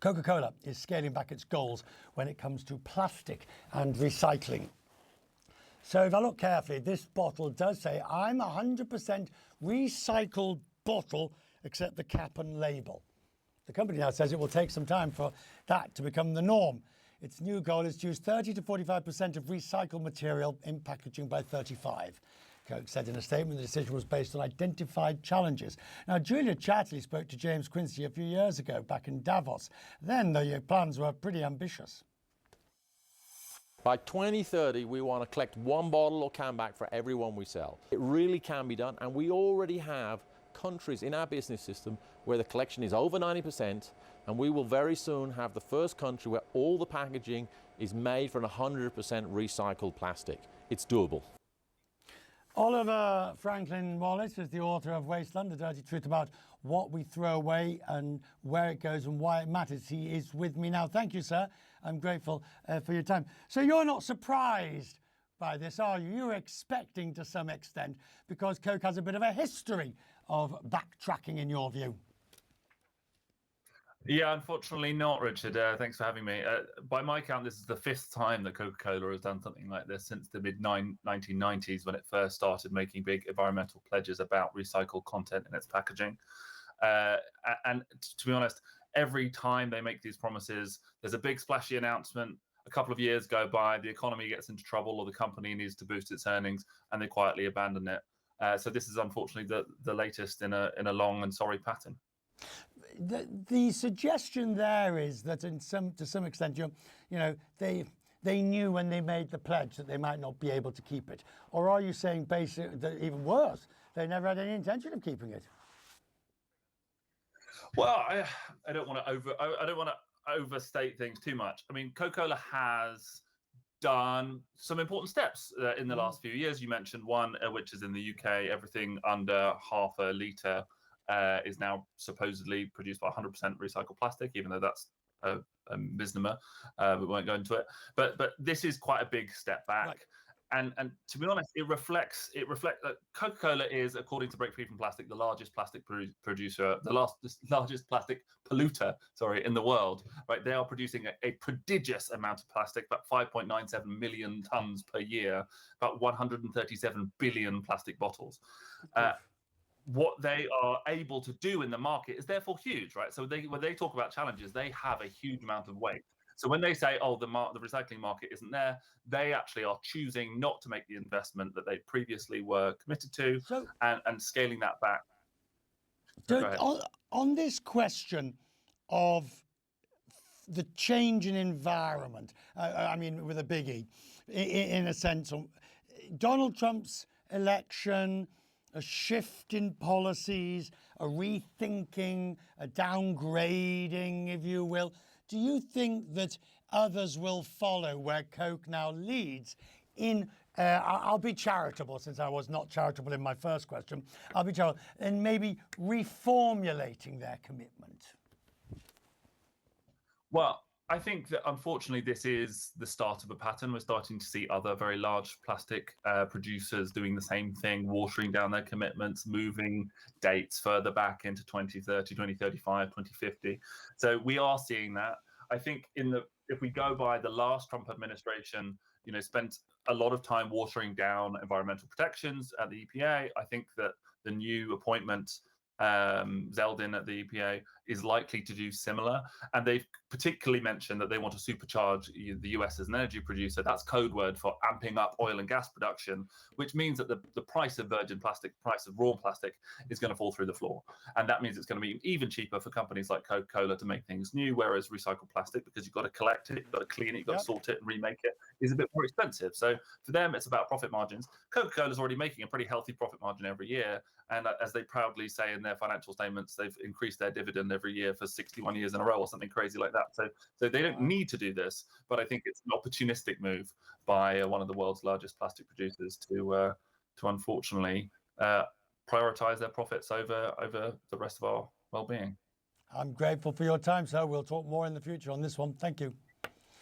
Coca-Cola is scaling back its goals when it comes to plastic and recycling. So if I look carefully, this bottle does say, I'm 100% recycled bottle, except the cap and label. The company now says it will take some time for that to become the norm. Its new goal is to use 30 to 45% of recycled material in packaging by 35. Coke said in a statement the decision was based on identified challenges. Now, Julia Chatterley spoke to James Quincy a few years ago back in Davos. Then the plans were pretty ambitious. By 2030, we want to collect one bottle or can back for every one we sell. It really can be done, and we already have countries in our business system where the collection is over 90%, and we will very soon have the first country where all the packaging is made from 100% recycled plastic. It's doable. Oliver Franklin-Wallis is the author of Wasteland, the dirty truth about what we throw away and where it goes and why it matters. He is with me now. Thank you, sir. I'm grateful for your time. So you're not surprised by this, are you? You're expecting to some extent, because Coke has a bit of a history of backtracking, in your view. Yeah, unfortunately not, Richard. Thanks for having me. By my count, this is the 5th time that Coca-Cola has done something like this since the mid-1990s, when it first started making big environmental pledges about recycled content in its packaging. And to be honest, every time they make these promises, there's a big splashy announcement. A couple of years go by, the economy gets into trouble, or the company needs to boost its earnings, and they quietly abandon it. So this is unfortunately the latest in a long and sorry pattern. The suggestion there is that to some extent, they knew when they made the pledge that they might not be able to keep it, or are you saying basically that even worse, they never had any intention of keeping it? Well, I don't want to overstate things too much. I mean, Coca-Cola has done some important steps in the last few years. You mentioned one, which is in the UK, everything under half a litre is now supposedly produced by 100% recycled plastic, even though that's a misnomer. We won't go into it. But this is quite a big step back. Right. And to be honest, it reflects that Coca-Cola is, according to Break Free from Plastic, the largest plastic producer, the largest plastic polluter, in the world. Right, they are producing a prodigious amount of plastic, about 5.97 million tons per year, about 137 billion plastic bottles. What they are able to do in the market is therefore huge, right? So when they talk about challenges, they have a huge amount of weight. So when they say, oh, the recycling market isn't there, they actually are choosing not to make the investment that they previously were committed to, and scaling that back. On this question of the change in environment, I mean, with a big E, in a sense, Donald Trump's election, a shift in policies, a rethinking, a downgrading, if you will. Do you think that others will follow where Coke now leads in, I'll be charitable since I was not charitable in my first question, I'll be charitable, and maybe reformulating their commitment? Well, I think that unfortunately this is the start of a pattern. We're starting to see other very large plastic producers doing the same thing, watering down their commitments, moving dates further back into 2030, 2035, 2050. So we are seeing that. I think if we go by the last Trump administration, spent a lot of time watering down environmental protections at the EPA. I think that the new appointment, Zeldin at the EPA, is likely to do similar, and they've particularly mentioned that they want to supercharge the US as an energy producer. That's code word for amping up oil and gas production, which means that the price of virgin plastic, price of raw plastic, is going to fall through the floor, and that means it's going to be even cheaper for companies like Coca-Cola to make things new, whereas recycled plastic, because you've got to collect it, you've got to clean it, you've got to sort it and remake it, is a bit more expensive. So for them, it's about profit margins. Coca-Cola is already making a pretty healthy profit margin every year, and as they proudly say in their financial statements, they've increased their dividend every year for 61 years in a row or something crazy like that. So they don't need to do this, but I think it's an opportunistic move by one of the world's largest plastic producers to unfortunately prioritize their profits over the rest of our well-being. I'm grateful for your time, sir. We'll talk more in the future on this one. Thank you.